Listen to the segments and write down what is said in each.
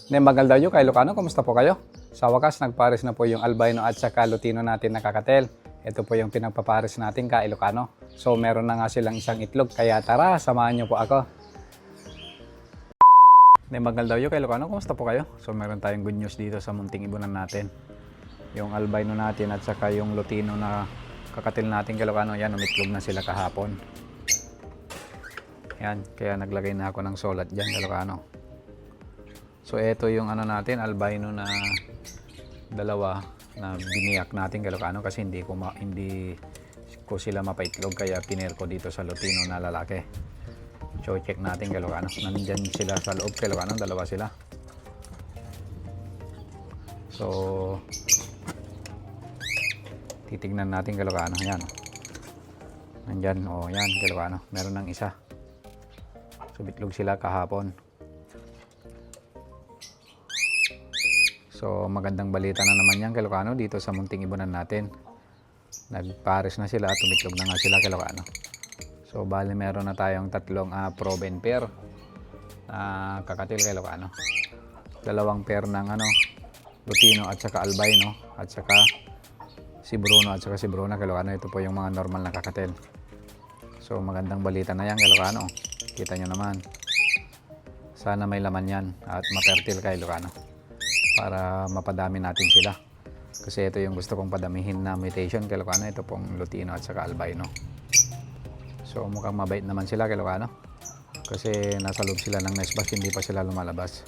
Nemagal daw yung kay Lucano, kumusta po kayo? Sa wakas, nagpares na po yung albino at saka lutino natin na kakatel. Ito po yung pinagpapares natin kay Lucano. So meron na nga silang isang itlog, kaya tara, samahan niyo po ako. Nemagal daw yung kay Lucano, kumusta po kayo? So meron tayong good news dito sa munting ibunan natin. Yung albino natin at saka yung lutino na kakatil natin kay Lucano, yan, umitlog na sila kahapon. Yan, kaya naglagay na ako ng solat dyan kay Lucano. So ito yung ano natin, albino na dalawa na biniyak natin kay Lucano kasi hindi ko sila mapaitlog, kaya piner ko dito sa lutino na lalaki. So check natin kay Lucano. Nandyan sila sa loob kay Lucano, dalawa sila. So titignan natin kay Lucano. Yan. Nandyan, oh yan kay Lucano. Meron ng isa. So bitlog sila kahapon. So magandang balita na naman yan kay Lucano dito sa munting ibunan natin. Nagpares na sila at tumitlog na nga sila kay Lucano. So bali meron na tayong tatlong proven pair na kakatil kay Lucano. Dalawang pair ng lutino at saka albino at saka si Bruno at saka si Bruna kay Lucano. Ito po yung mga normal na kakatil. So magandang balita na yan kay Lucano. Kita nyo naman. Sana may laman yan at mapertil kay Lucano para mapadami natin sila. Kasi ito yung gusto kong padamihin na mutation kay Lucano. Ito pong lutino at saka albino. So mukhang mabait naman sila kay Lucano. Kasi nasa loob sila ng nest box, hindi pa sila lumalabas.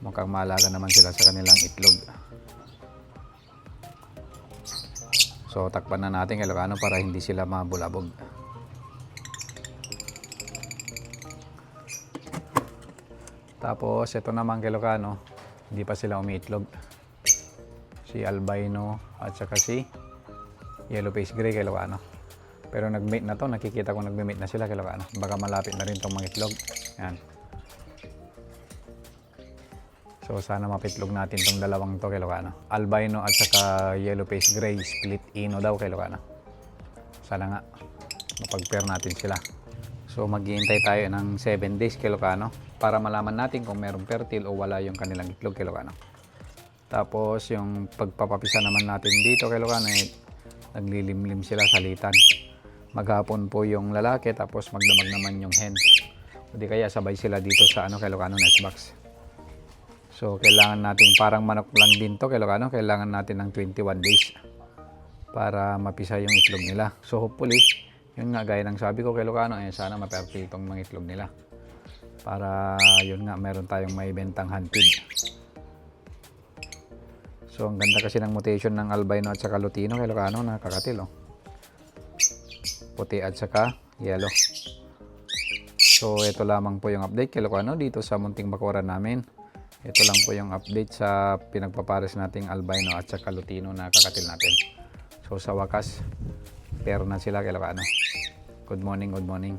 Mukhang maalaga naman sila sa kanilang itlog. So takpan na natin kay Lucano para hindi sila mabulabog. Tapos ito naman kay Lucano, hindi pa sila umiitlog. Si albino at saka si yellow face gray kay Lucano. Pero nag-mate na to, nakikita ko nag-mate na sila kay Lucano. Baka malapit na rin tong mga itlog. Yan. So sana mapitlog natin tong dalawang to kay Lucano. Albino at saka yellow face gray, split ino daw kay Lucano. Sana nga mapag-pair natin sila. So maghihintay tayo ng 7 days kay Lucano para malaman natin kung merong fertile o wala yung kanilang itlog kay Lucano. Tapos yung pagpapapisa naman natin dito kay Lucano, naglilimlim sila sa litan. Maghapon po yung lalaki, tapos magdamag naman yung hen. O di kaya sabay sila dito sa kay Lucano nest box. So kailangan natin, parang manok lang din to kay Lucano, kailangan natin ng 21 days para mapisa yung itlog nila. So hopefully, yun nga, gaya ng sabi ko kay Lucano, sana mapertil itong mga itlog nila. Para yun nga, meron tayong may bentang hunted. So ang ganda kasi ng mutation ng albino at saka lutino kay Lucano na kakatil. Puti at saka yellow. So ito lamang po yung update kay Lucano dito sa munting bakuran namin. Ito lang po yung update sa pinagpapares nating albino at saka lutino na kakatil natin. So sa wakas, pair na sila kay Lucano. Good morning, good morning.